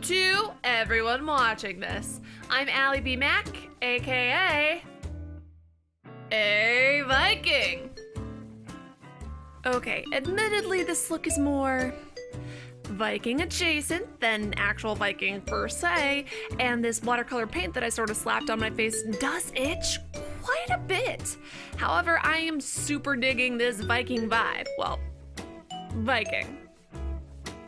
to everyone watching this. I'm alliebeemac, aka a Viking. Okay, admittedly this look is more Viking adjacent than actual Viking per se, and this watercolor paint that I sort of slapped on my face does itch quite a bit. However, I am super digging this Viking vibe. Well, Viking.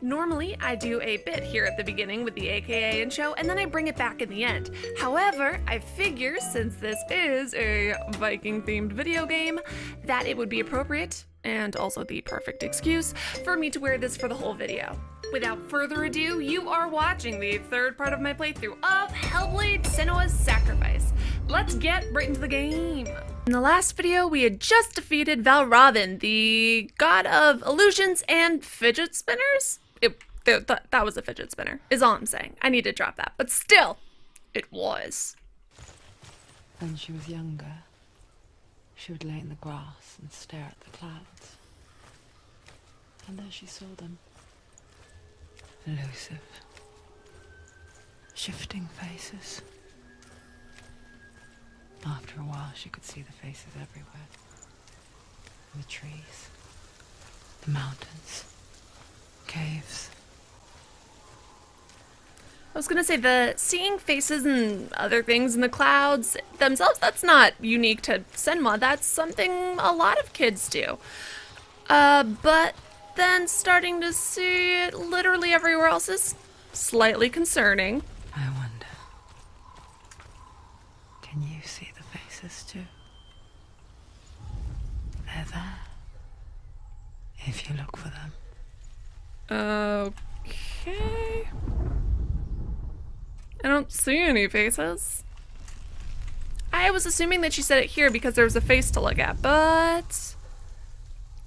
Normally, I do a bit here at the beginning with the AKA intro, and then I bring it back in the end. However, I figure since this is a Viking-themed video game, that it would be appropriate, and also the perfect excuse, for me to wear this for the whole video. Without further ado, you are watching the third part of my playthrough of Hellblade Senua's Sacrifice. Let's get right into the game. In the last video, we had just defeated Valravn, the god of illusions and fidget spinners. That was a fidget spinner, is all I'm saying. I need to drop that, but still, it was. When she was younger, she would lay in the grass and stare at the clouds. And there she saw them. Elusive, shifting faces. After a while, she could see the faces everywhere. The trees, the mountains, caves. I was gonna say, the seeing faces and other things in the clouds themselves, that's not unique to Senua. That's something a lot of kids do. But then starting to see it literally everywhere else is slightly concerning. I wonder, can you see the faces too? They're there, if you look for them. Okay. I don't see any faces. I was assuming that she said it here because there was a face to look at, but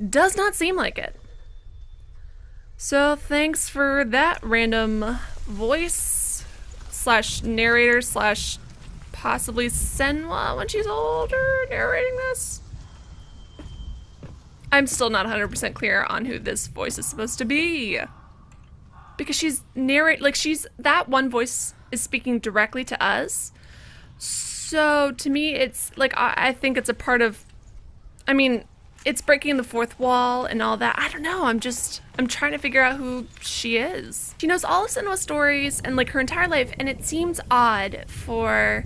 does not seem like it. So thanks for that random voice slash narrator slash possibly Senua when she's older narrating this. I'm still not 100% clear on who this voice is supposed to be. Because she's that one voice is speaking directly to us. So to me, it's like, I think it's a part of, I mean, it's breaking the fourth wall and all that. I don't know, I'm trying to figure out who she is. She knows all of Senua's stories and like her entire life, and it seems odd for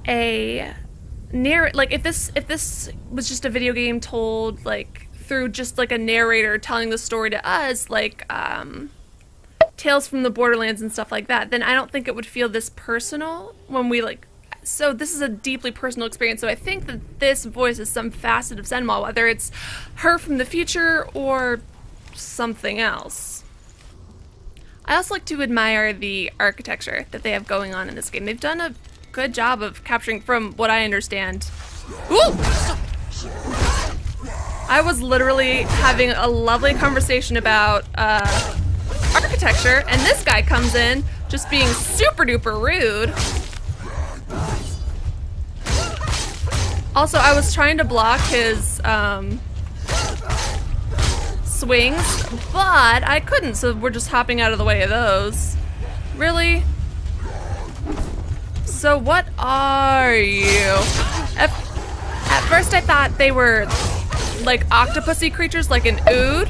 a like if this was just a video game told like through just like a narrator telling the story to us, like Tales from the Borderlands and stuff like that, then I don't think it would feel this personal when we like. So this is a deeply personal experience, so I think that this voice is some facet of Senua, whether it's her from the future or something else. I also like to admire the architecture that they have going on in this game. They've done a good job of capturing, from what I understand. Ooh! I was literally having a lovely conversation about architecture, and this guy comes in just being super duper rude. Also, I was trying to block his swings, but I couldn't, so we're just hopping out of the way of those. Really? So what are you? At first I thought they were like octopusy creatures, like an ood.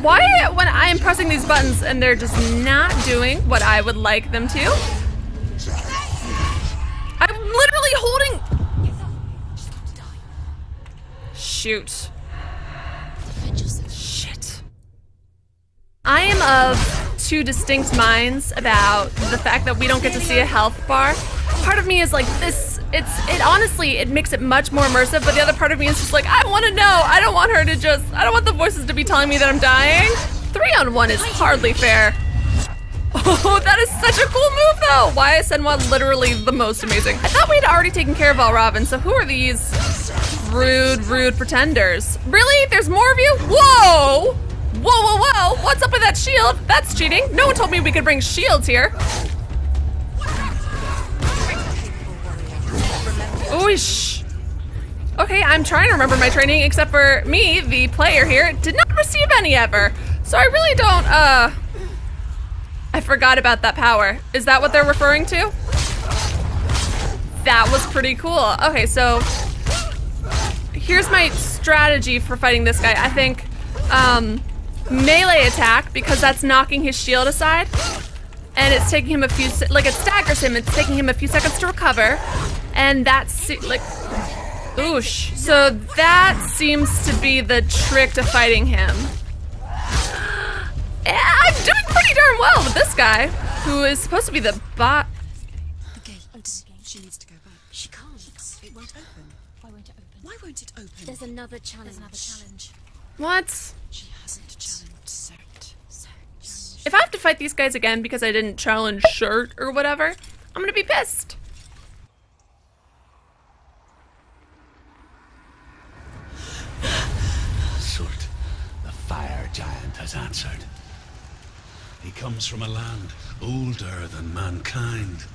Why, when I am pressing these buttons and they're just not doing what I would like them to? I'm literally holding... Shoot. Shit. I am of two distinct minds about the fact that we don't get to see a health bar. Part of me is like, it honestly, it makes it much more immersive, but the other part of me is just like, I want to know. I don't want the voices to be telling me that I'm dying. 3-on-1 is hardly fair. Oh, that is such a cool move though. Why is Senua literally the most amazing? I thought we'd already taken care of Valravn, so who are these rude pretenders? Really? There's more of you? Whoa! Whoa! What's up with that shield? That's cheating. No one told me we could bring shields here. Oosh. Okay, I'm trying to remember my training, except for me, the player here, did not receive any ever. So I really don't, forgot about that power. Is that what they're referring to? That was pretty cool. Okay, so here's my strategy for fighting this guy. I think melee attack, because that's knocking his shield aside, and it's taking him a few, like it staggers him, it's taking him a few seconds to recover, and that's like, oosh. So that seems to be the trick to fighting him. Yeah, I'm doing pretty darn well with this guy, who is supposed to be the bot. The gate. She needs to go back. She can't. It won't open. Why won't it open? Why won't it open? There's another challenge. What? She hasn't challenged Surt. If I have to fight these guys again because I didn't challenge Surt or whatever, I'm gonna be pissed. Surt, the fire giant has answered. He comes from a land older than mankind,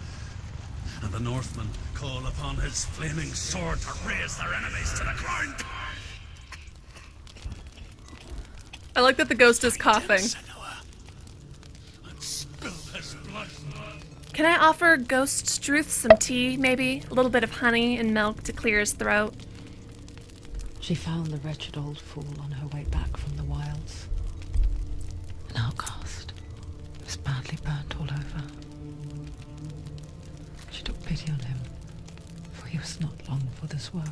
and the Northmen call upon his flaming sword to raise their enemies to the ground. I like that the ghost is coughing. Senua, and spill his blood. Can I offer Ghost Struth some tea, maybe? A little bit of honey and milk to clear his throat. She found the wretched old fool on her way back from the wilds. An outcast. He was badly burnt all over. She took pity on him, for he was not long for this world.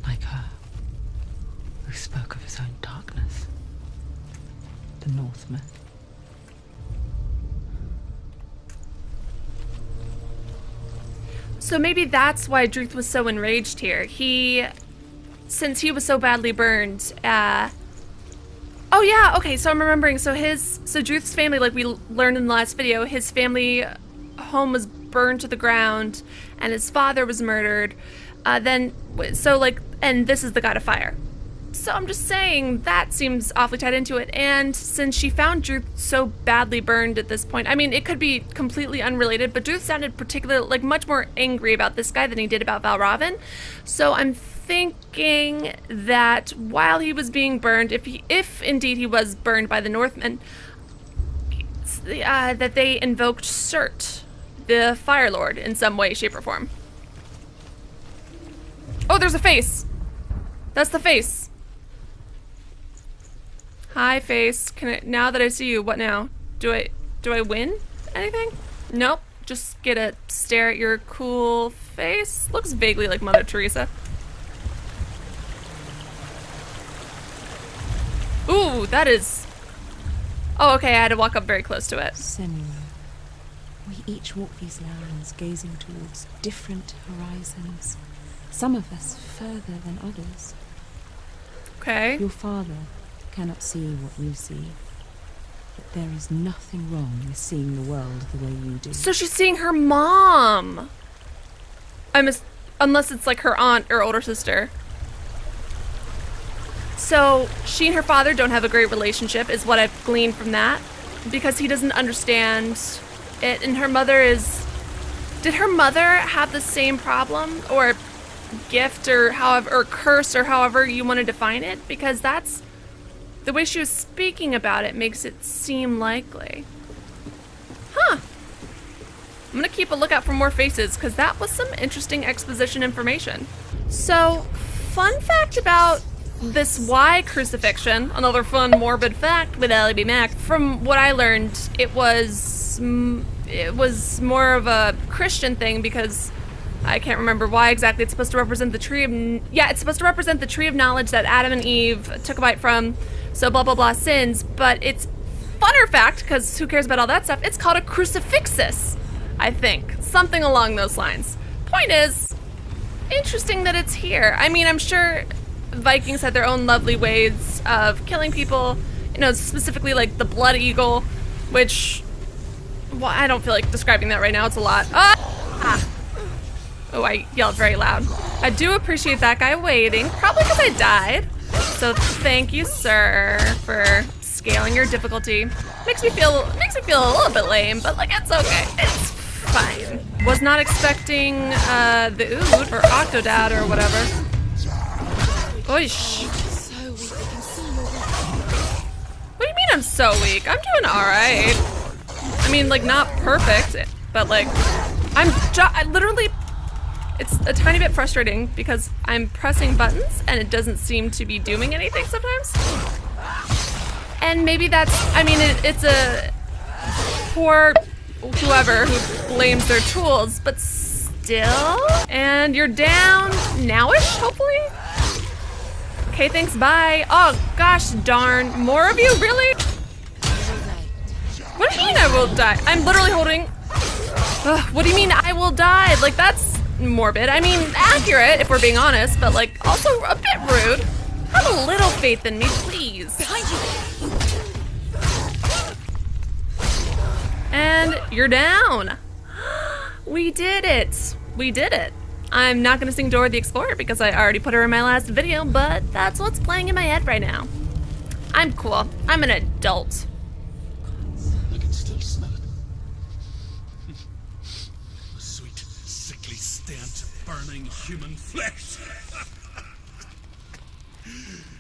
Like her, who spoke of his own darkness. The Northmen. So maybe that's why Druth was so enraged here. Since he was so badly burned, oh yeah, okay, so I'm remembering, so Druth's family, like we learned in the last video, his family home was burned to the ground, and his father was murdered, and this is the god of fire. So I'm just saying, that seems awfully tied into it, and since she found Druth so badly burned at this point, I mean, it could be completely unrelated, but Druth sounded particularly, like, much more angry about this guy than he did about Valravn, so I'm thinking that while he was being burned, if indeed he was burned by the Northmen, that they invoked Surt, the Firelord, in some way, shape, or form. Oh, there's a face! That's the face. Hi, face. Now that I see you, what now? Do I win anything? Nope. Just get a stare at your cool face. Looks vaguely like Mother Teresa. Ooh, that is... Oh, okay, I had to walk up very close to it. Senua. We each walk these lands, gazing towards different horizons. Some of us further than others. Okay. Your father cannot see what you see, but there is nothing wrong with seeing the world the way you do. So she's seeing her mom. Unless it's like her aunt or older sister. So she and her father don't have a great relationship, is what I've gleaned from that, because he doesn't understand it, and her mother is... Did her mother have the same problem, or gift, or however, or curse, or however you want to define it? Because that's... The way she was speaking about it makes it seem likely. Huh. I'm gonna keep a lookout for more faces, because that was some interesting exposition information. So, fun fact about this Y crucifixion, another fun morbid fact with alliebeemac. From what I learned, it was more of a Christian thing, because I can't remember why exactly. It's supposed to represent the tree of... Yeah, it's supposed to represent the tree of knowledge that Adam and Eve took a bite from, so blah blah blah sins. But it's funner fact, because who cares about all that stuff, it's called a crucifixus, I think. Something along those lines. Point is, interesting that it's here. I mean, I'm sure Vikings had their own lovely ways of killing people, you know, specifically like the blood eagle, which... Well, I don't feel like describing that right now, it's a lot. Oh, I yelled very loud. I do appreciate that guy waiting, probably because I died. So thank you, sir, for scaling your difficulty. Makes me feel a little bit lame, but like it's okay. It's fine. Was not expecting the ood or octodad or whatever. Oish. What do you mean I'm so weak? I'm doing all right. I mean, like, not perfect, but like, I literally, it's a tiny bit frustrating because I'm pressing buttons and it doesn't seem to be doing anything sometimes. And maybe that's, I mean, it's a poor whoever who blames their tools, but still. And you're down nowish, hopefully? Okay, thanks, bye. Oh, gosh darn. More of you, really? What do you mean I will die? I'm literally holding... what do you mean I will die? Like, that's morbid. I mean, accurate, if we're being honest, but, like, also a bit rude. Have a little faith in me, please. Behind you! And you're down. We did it. We did it. I'm not going to sing Dora the Explorer because I already put her in my last video, but that's what's playing in my head right now. I'm cool. I'm an adult. I can still smell it. The sweet, sickly stench of burning human flesh.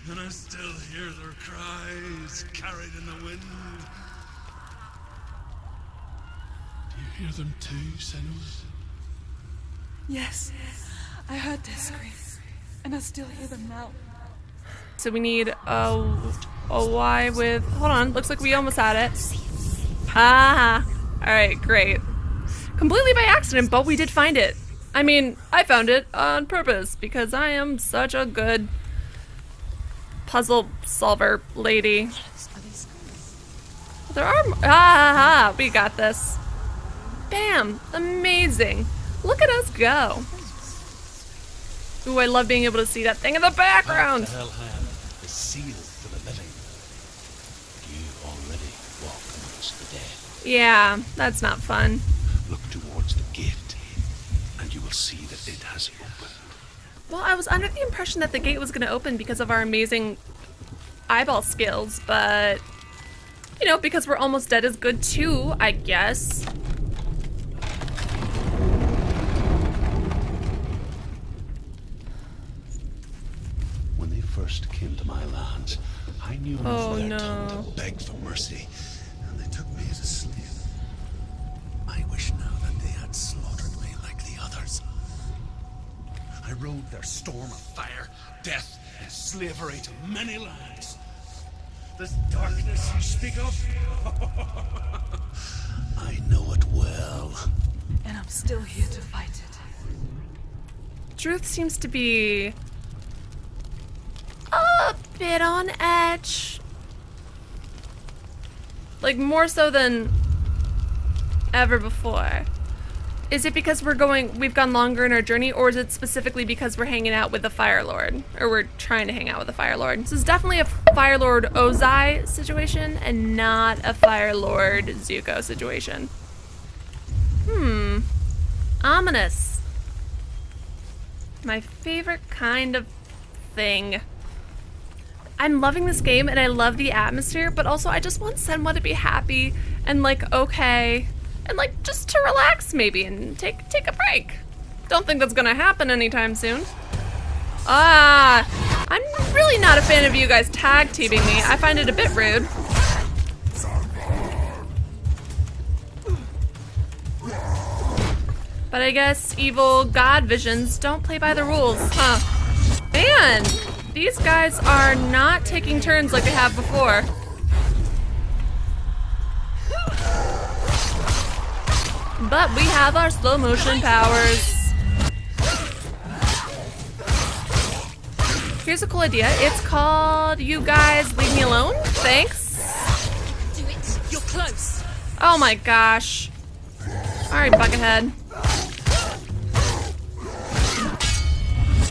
And I still hear their cries carried in the wind. Do you hear them too, Senua? Yes, I heard their screams, and I still hear them now. So we need a Y with, hold on, looks like we almost had it. Ah, all right, great. Completely by accident, but we did find it. I mean, I found it on purpose because I am such a good puzzle solver lady. There are, we got this. Bam, amazing. Look at us go. Ooh, I love being able to see that thing in the background. The hell hand is sealed to the living. You already walk amongst the dead. Yeah, that's not fun. Look towards the gate, and you will see that it has opened. Well, I was under the impression that the gate was going to open because of our amazing eyeball skills, but, you know, because we're almost dead is good too, I guess. When they first came to my lands, I knew enough Oh, of their no. tongue to beg for mercy, and they took me as a slave. I wish now that they had slaughtered me like the others. I rode their storm of fire, death, and slavery to many lands. This darkness you speak of, I know it well. And I'm still here to fight it. Truth seems to be a bit on edge. Like, more so than ever before. Is it because we've gone longer in our journey, or is it specifically because we're hanging out with the Firelord? Or we're trying to hang out with the Firelord? This is definitely a Firelord Ozai situation, and not a Firelord Zuko situation. Ominous. My favorite kind of thing. I'm loving this game, and I love the atmosphere, but also I just want Senua to be happy, and like, okay. And like, just to relax maybe and take a break. Don't think that's gonna happen anytime soon. I'm really not a fan of you guys tag teaming me. I find it a bit rude. But I guess evil god visions don't play by the rules, huh? Man, these guys are not taking turns like they have before. But we have our slow motion powers. Here's a cool idea. It's called You Guys Leave Me Alone. Thanks. Do it. You're close. Oh my gosh. Alright, Buckethead.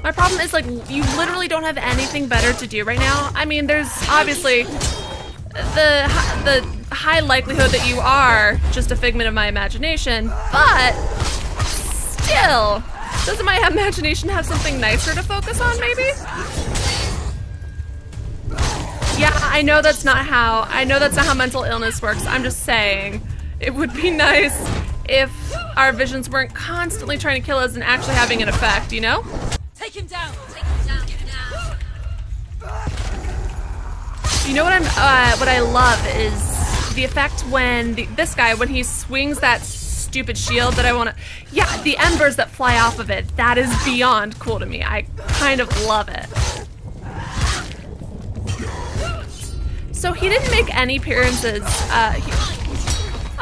My problem is, like, you literally don't have anything better to do right now. I mean, there's obviously the high likelihood that you are just a figment of my imagination, but still, doesn't my imagination have something nicer to focus on, maybe? Yeah, I know that's not how mental illness works. I'm just saying, it would be nice if our visions weren't constantly trying to kill us and actually having an effect, you know? Take him down. Take him down. Get him down. You know what I love is the effect when this guy, when he swings that stupid shield that I want to... Yeah, the embers that fly off of it. That is beyond cool to me. I kind of love it. So he didn't make any appearances.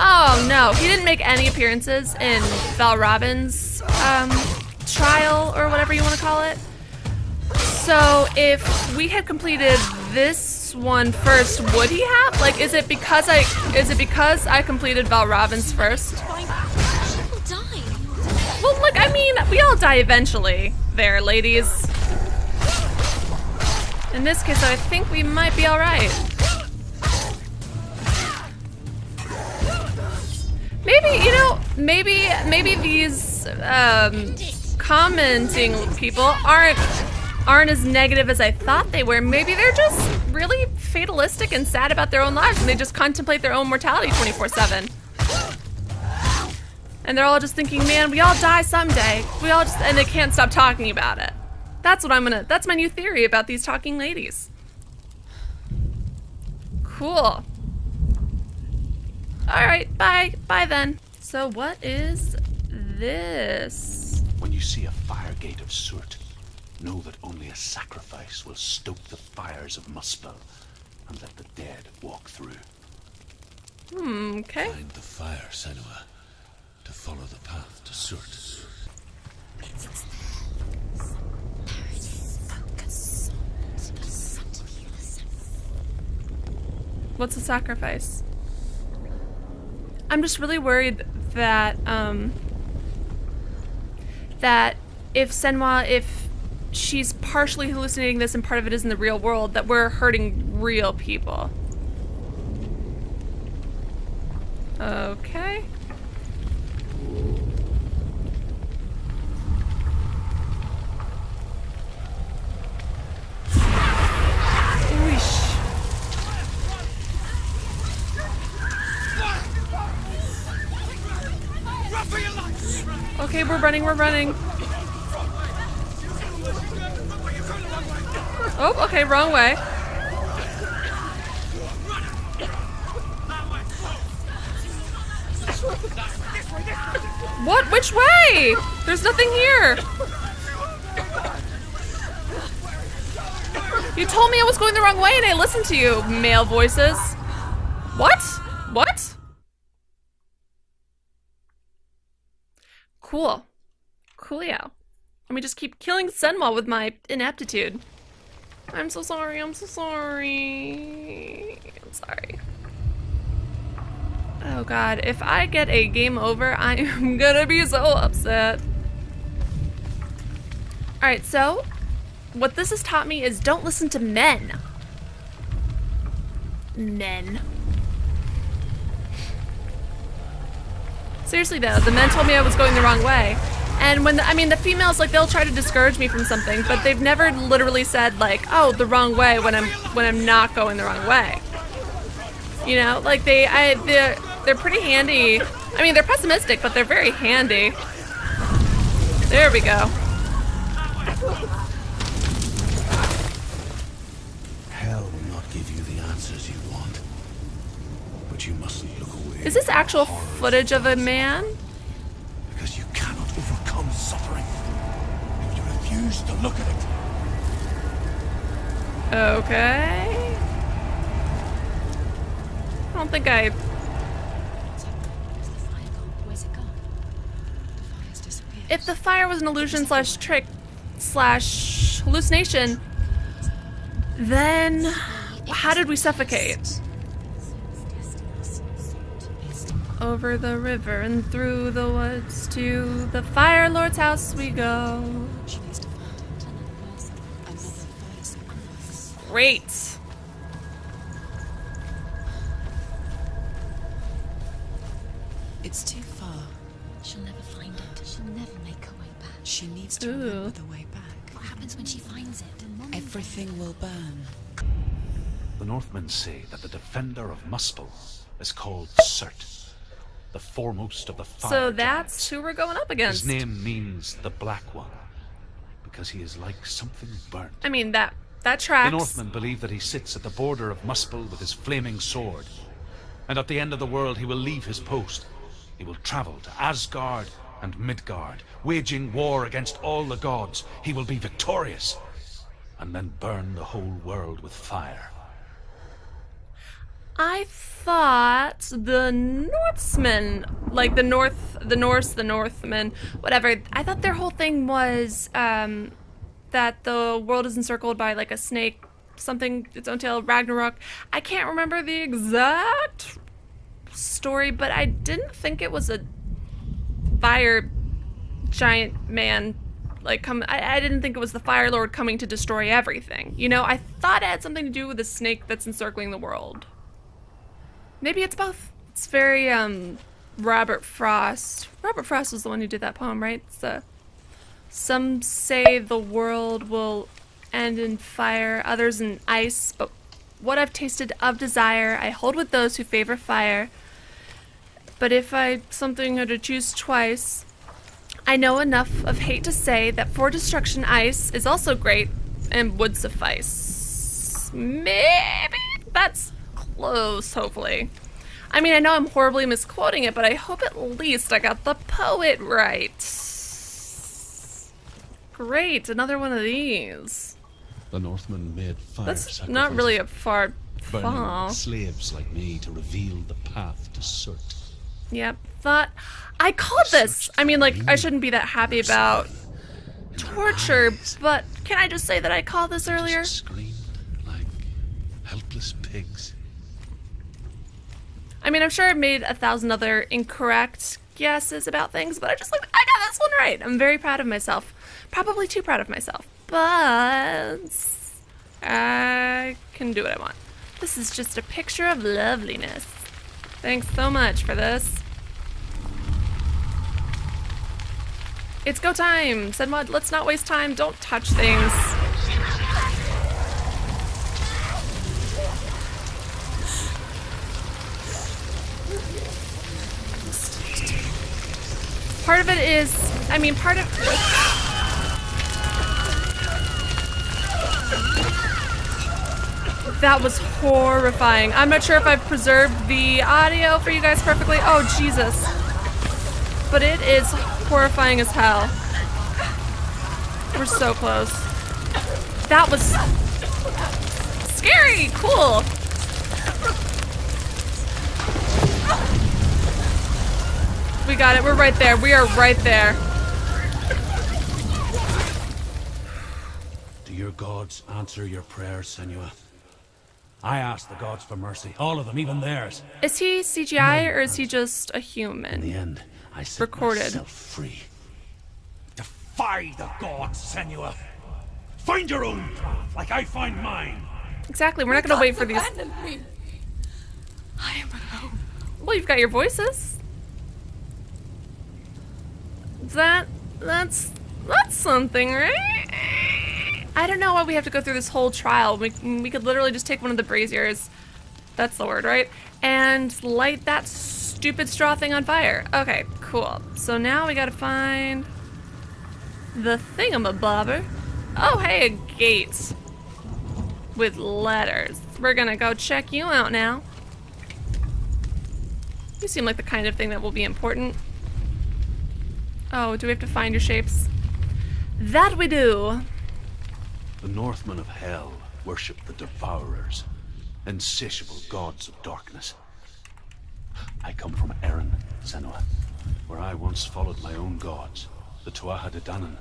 Oh no, he didn't make any appearances in Val Robin's trial or whatever you want to call it. So if we had completed this one first, would he have? Like, is it because I completed Val Robin's first? People die. Well, look, I mean, we all die eventually there, ladies. In this case, I think we might be all right. Maybe, you know, maybe these commenting people aren't as negative as I thought they were. Maybe they're just really fatalistic and sad about their own lives, and they just contemplate their own mortality 24/7. And they're all just thinking, man, we all die someday. And they can't stop talking about it. That's my new theory about these talking ladies. Cool. All right, bye then. So what is this? When you see a fire gate of Surt, know that only a sacrifice will stoke the fires of Muspel and let the dead walk through. Okay. Find the fire, Senua, to follow the path to Surt. What's a sacrifice? I'm just really worried that that if Senua, if she's partially hallucinating this and part of it is in the real world, that we're hurting real people. Okay. Whoosh. Okay, we're running. Oh, okay, wrong way. What? Which way? There's nothing here. You told me I was going the wrong way and I listened to you, male voices. What? What? Cool. Coolio. Let me just keep killing Senua with my ineptitude. I'm so sorry. I'm sorry. Oh god, if I get a game over, I am gonna be so upset. Alright, so what this has taught me is don't listen to men. Men. Seriously though, the men told me I was going the wrong way. And when the females, like, they'll try to discourage me from something, but they've never literally said like, oh, the wrong way when I'm not going the wrong way. You know, like they're pretty handy. I mean, they're pessimistic, but they're very handy. There we go. Hell will not give you the answers you want, but you mustn't look away. Is this actual footage of a man? Because you cannot overcome suffering if you refuse to look at it. Okay. I don't think I... If the fire was an illusion slash trick slash hallucination, then how did we suffocate? Over the river and through the woods to the Firelord's house we go. Great. It's too far. She'll never find it. She'll never make her way back. She needs to remember the way back. What happens when she finds it? Everything will burn. The Northmen say that the defender of Muspel is called Surt, the foremost of the fire So that's giants. who we're going up against. His name means the Black One, because he is like something burnt. I mean, that tracks. The Northmen believe that he sits at the border of Muspel with his flaming sword, And at the end of the world, he will leave his post. He will travel to Asgard and Midgard, waging war against all the gods. He will be victorious, and then burn the whole world with fire. I thought the Norsemen, like the Norse, the Northmen, whatever, I thought their whole thing was that the world is encircled by like a snake, something, its own tail, Ragnarok. I can't remember the exact story, but I didn't think it was a fire giant man, like, I didn't think it was the Firelord coming to destroy everything. You know, I thought it had something to do with the snake that's encircling the world. Maybe it's both. It's very, Robert Frost. Robert Frost was the one who did that poem, right? It's, some say the world will end in fire, others in ice, but what I've tasted of desire, I hold with those who favor fire. But if I something had to choose twice, I know enough of hate to say that for destruction ice is also great and would suffice. Maybe that's close, hopefully. I mean, I know I'm horribly misquoting it, but I hope at least I got the poet right. Great, another one of these. The Northmen made fire That's not really a far burning fall. slaves like me to reveal the path to Surt. Yep, thought I called this. I mean, like, I shouldn't be that happy about torture, but can I just say that I called this earlier? Just screamed like helpless pigs. I mean, I'm sure I've made 1,000 other incorrect guesses about things, but I got this one right. I'm very proud of myself. Probably too proud of myself, but I can do what I want. This is just a picture of loveliness. Thanks so much for this. It's go time, said Mud. Let's not waste time. Don't touch things. Part of it is, I mean, part of... That was horrifying. I'm not sure if I've preserved the audio for you guys perfectly. Oh, Jesus. But it is horrifying as hell. We're so close. That was scary. Cool. We got it. We're right there. We are right there. Do your gods answer your prayers, Senua? I asked the gods for mercy, all of them, even theirs. Is he CGI or is he just a In human? the end, I set Recorded. myself free. Defy the gods, Senua. Find your own path, like I find mine. Exactly. We're not going to wait for these. Abandon me. I am alone. Well, you've got your voices. That's something, right? I don't know why we have to go through this whole trial. We could literally just take one of the braziers, that's the word, right? And light that stupid straw thing on fire. Okay, cool. So now we gotta find the thingamabobber. Oh, hey, a gate with letters. We're gonna go check you out now. You seem like the kind of thing that will be important. Oh, do we have to find your shapes? That we do. The Northmen of Hell worship the Devourers, insatiable gods of darkness. I come from Erin, Senua, where I once followed my own gods, the Tuatha De Danann.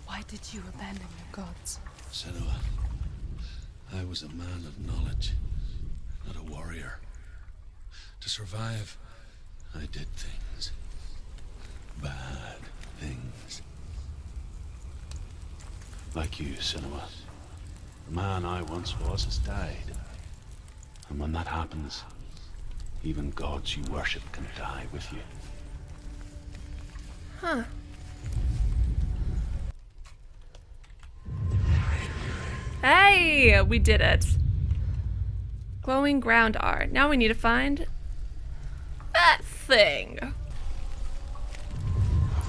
Why did you abandon your gods? Senua, I was a man of knowledge, not a warrior. To survive, I did things. Bad things. Like you, Senua. The man I once was has died. And when that happens, even gods you worship can die with you. Huh. Hey, we did it. Glowing ground art. Now we need to find that thing.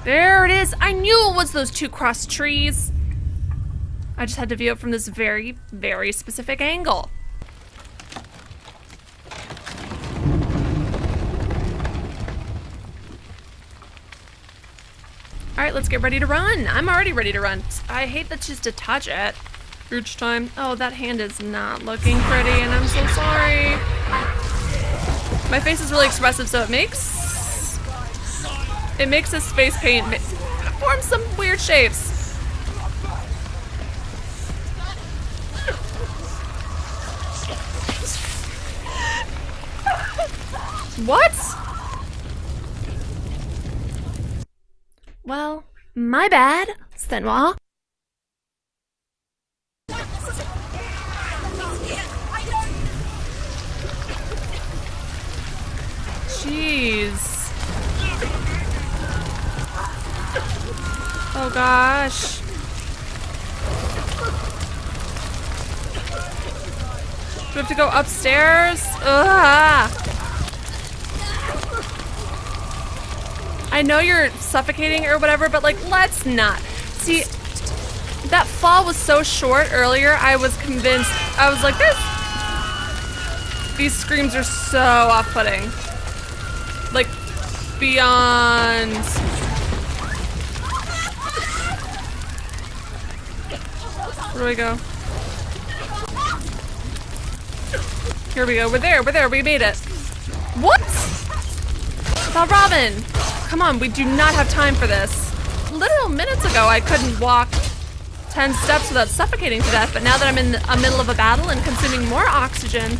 There it is. I knew it was those two crossed trees. I just had to view it from this very, very specific angle. Alright, let's get ready to run. I'm already ready to run. I hate that she's to touch it each time. Oh, that hand is not looking pretty, and I'm so sorry. My face is really expressive, so it makes this face paint form some weird shapes. What? Well, my bad, Senua. Jeez. Oh gosh. Do we have to go upstairs? Ugh. I know you're suffocating or whatever, but like, let's not. See, that fall was so short earlier, I was convinced, I was like, these screams are so off-putting. Like, beyond. Where do we go? Here we go, we're there, we made it. What? Now, Robin, come on, we do not have time for this. Literal minutes ago, I couldn't walk 10 steps without suffocating to death, but now that I'm in the middle of a battle and consuming more oxygen,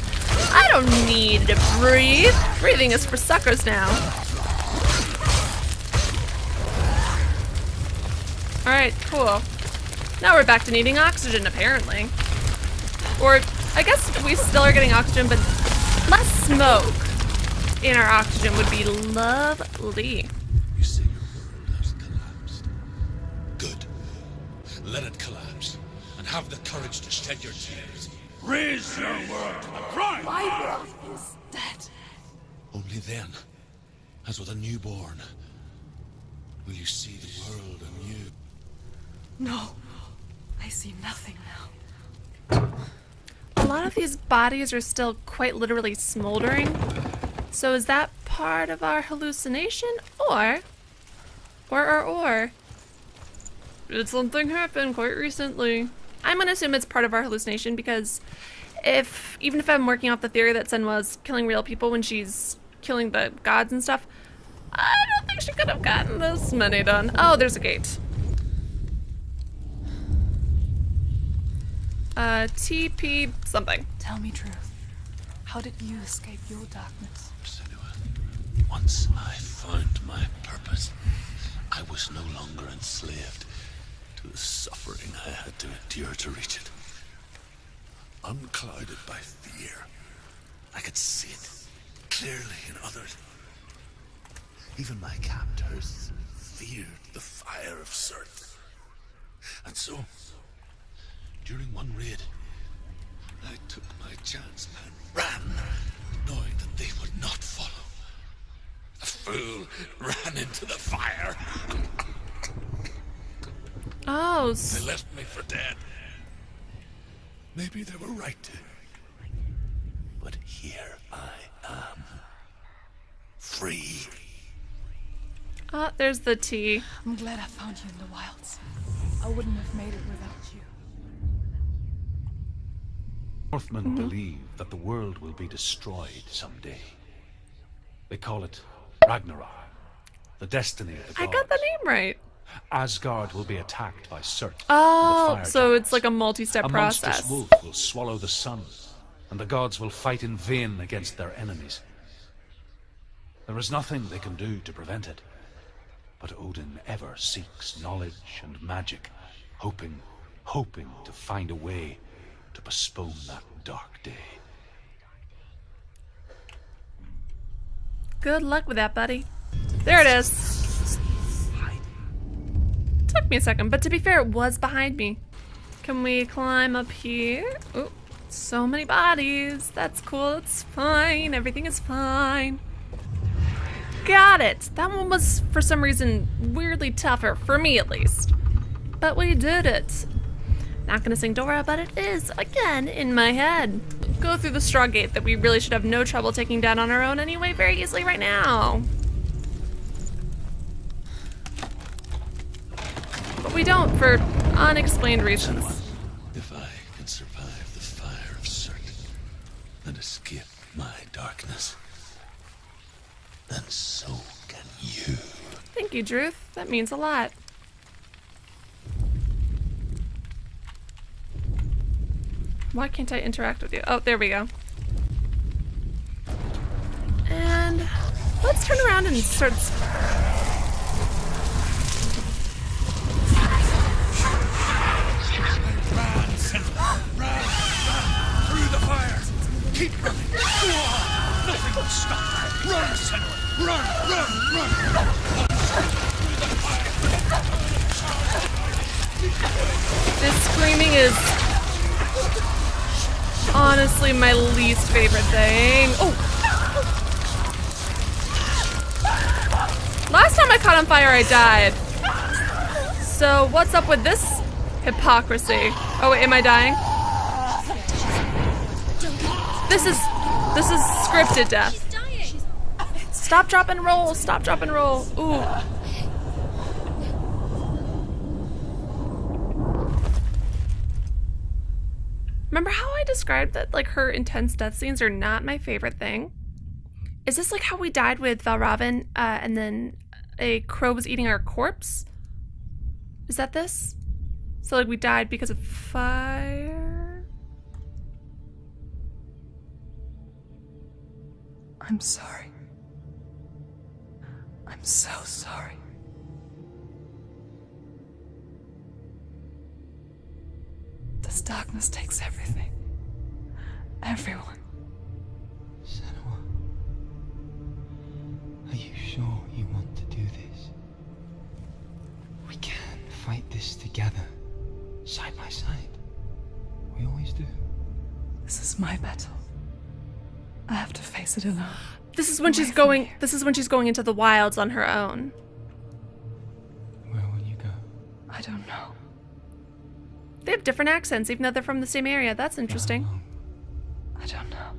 I don't need to breathe. Breathing is for suckers now. Alright, cool. Now we're back to needing oxygen, apparently. Or, I guess we still are getting oxygen, but less smoke in our oxygen would be lovely. You see your world has collapsed. Good. Let it collapse, and have the courage to shed your tears. Raise your world to the prime! My world is dead. Only then, as with a newborn, will you see the world anew. No, I see nothing now. A lot of these bodies are still quite literally smoldering. So is that part of our hallucination? Or did something happen quite recently? I'm gonna assume it's part of our hallucination because even if I'm working off the theory that Senua's killing real people when she's killing the gods and stuff, I don't think she could have gotten this many done. Oh, there's a gate. TP something. Tell me truth. How did you escape your darkness? Senua, once I found my purpose, I was no longer enslaved to the suffering I had to endure to reach it. Unclouded by fear, I could see it clearly in others. Even my captors feared the fire of Surt. And so, during one raid, I took my chance and ran, knowing that they would not follow. The fool ran into the fire. Oh, They left me for dead. Maybe they were right to. But here I am. Free. there's the T. I'm glad I found you in the wilds. I wouldn't have made it without you. Northmen believe that the world will be destroyed someday. They call it Ragnarok, the destiny of the gods. I got the name right. Asgard will be attacked by Surt. Oh, and the fire so it's giants. like a multi-step A process. monstrous wolf will swallow the sun, and the gods will fight in vain against their enemies. There is nothing they can do to prevent it, but Odin ever seeks knowledge and magic, hoping to find a way to postpone that dark day. Good luck with that, buddy. There it is. Took me a second, but to be fair, it was behind me. Can we climb up here? Oh, so many bodies. That's cool. It's fine. Everything is fine. Got it. That one was, for some reason, weirdly tougher, for me at least. But we did it. Not gonna sing Dora, but it is, again, in my head. Go through the straw gate that we really should have no trouble taking down on our own anyway very easily right now. But we don't for unexplained reasons. If I can survive the fire of Surt and escape my darkness, then so can you. Thank you, Druth. That means a lot. Why can't I interact with you? Oh, there we go. And let's turn around and start. Run through the fire. Keep running. Go on. Nothing will stop. Run, Senua. Run. This screaming is honestly my least favorite thing. Oh! Last time I caught on fire, I died. So what's up with this hypocrisy? Oh wait, am I dying? This is scripted death. Stop, drop, and roll. Stop, drop, and roll. Ooh. Remember how I described that like her intense death scenes are not my favorite thing? Is this like how we died with Valravn and then a crow was eating our corpse? Is that this? So like we died because of fire? I'm sorry. I'm so sorry. This darkness takes everything. Everyone. Senua, are you sure you want to do this? We can fight this together, side by side. We always do. This is my battle. I have to face it alone. This is when she's going into the wilds on her own. Where will you go? I don't know. They have different accents even though they're from the same area. That's interesting. I don't know.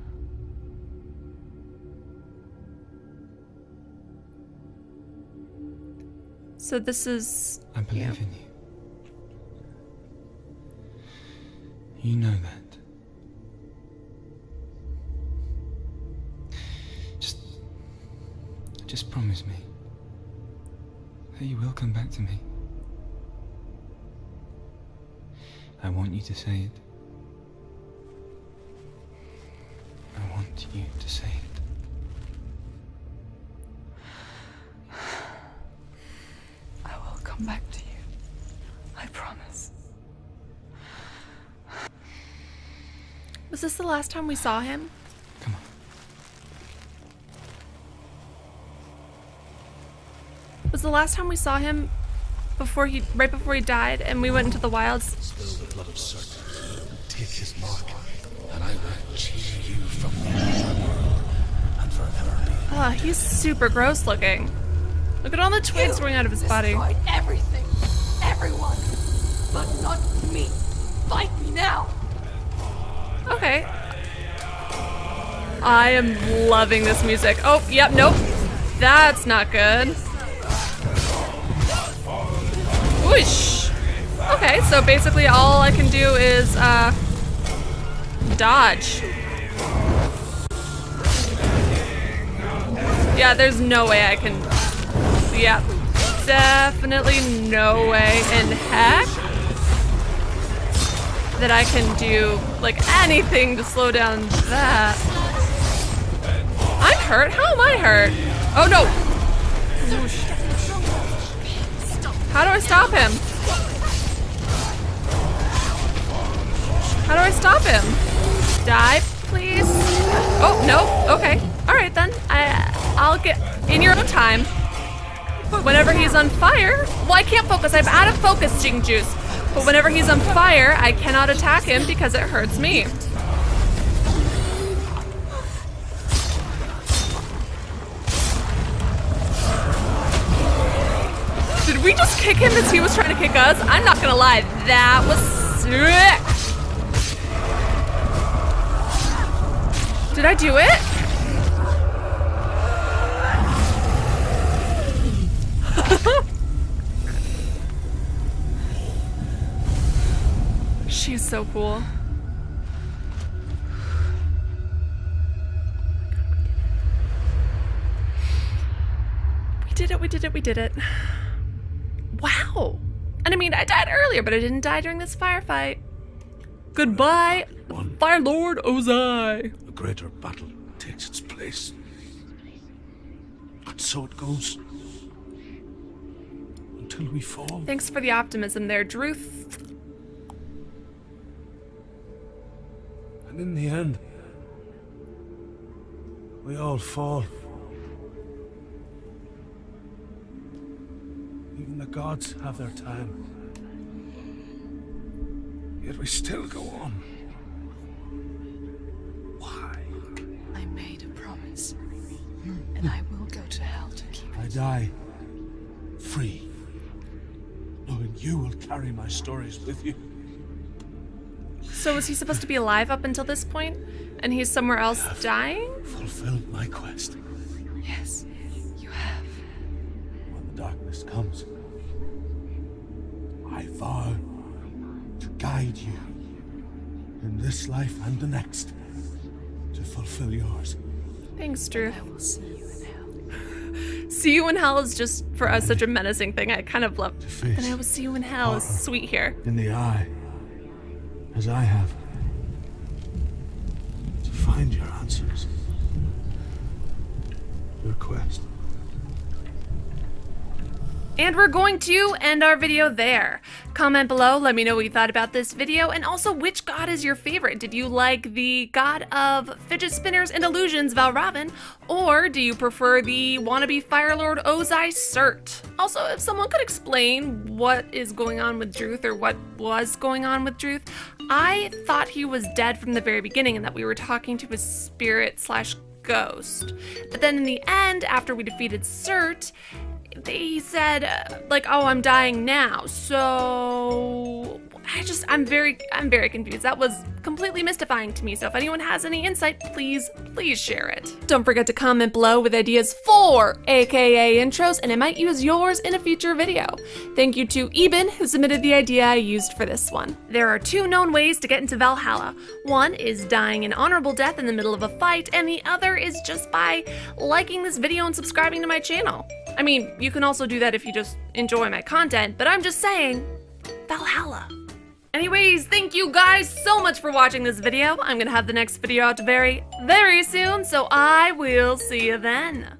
So this is... I believe in you. You know that. Just promise me that you will come back to me. I want you to say it. I want you to say it. I will come back to you. I promise. Was this the last time we saw him? Come on. Was the last time we saw him right before he died and we went into the wilds? Spill the blood of Surt and take his mark, and I will cheer you from the other world and forever be. He's super gross looking. Look at all the twigs growing out of his body. Destroyed everything, everyone, but not me. Fight me now. Okay. I am loving this music. Oh, yep, nope. That's not good. Whoosh. Okay, so basically all I can do is, dodge. Yeah, there's no way I can... Yeah, definitely no way in heck that I can do, like, anything to slow down that. I'm hurt? How am I hurt? Oh, no! Whoosh. How do I stop him? How do I stop him? Die, please? Oh, no. Okay. All right, then. I'll get... In your own time. Whenever he's on fire... Well, I can't focus. I'm out of focusing juice. But whenever he's on fire, I cannot attack him because it hurts me. Did we just kick him as he was trying to kick us? I'm not gonna lie, that was sick. Did I do it? so cool. We did it. Wow. And I mean, I died earlier, but I didn't die during this firefight. Goodbye, Firelord Ozai. A greater battle takes its place. And so it goes. Until we fall. Thanks for the optimism there, Druth. And in the end, we all fall. Even the gods have their time. Yet we still go on. Why? I made a promise, and I will go to hell to keep it. I die free, knowing you will carry my stories with you. So was he supposed to be alive up until this point? And he's somewhere else dying? Fulfilled my quest. Yes, you have. When the darkness comes, I vow to guide you in this life and the next to fulfill yours. Thanks, Druth. I will see you in hell. See you in hell is just for us such a menacing thing. I kind of love. To face And I will see you in hell is sweet here. in the eye, as I have. To find your answers. Your quest. And we're going to end our video there. Comment below, let me know what you thought about this video, and also which god is your favorite. Did you like the god of fidget spinners and illusions, Valravn, or do you prefer the wannabe Firelord Ozai Surt? Also, if someone could explain what is going on with Druth, or what was going on with Druth, I thought he was dead from the very beginning and that we were talking to his spirit slash ghost. But then in the end, after we defeated Surt, he said, like, oh, I'm dying now. So I'm very confused. That was completely mystifying to me. So if anyone has any insight, please share it. Don't forget to comment below with ideas for AKA intros, and I might use yours in a future video. Thank you to Eben, who submitted the idea I used for this one. There are 2 known ways to get into Valhalla. One is dying an honorable death in the middle of a fight, and the other is just by liking this video and subscribing to my channel. I mean, you can also do that if you just enjoy my content, but I'm just saying, Valhalla. Anyways, thank you guys so much for watching this video. I'm gonna have the next video out very, very soon, so I will see you then.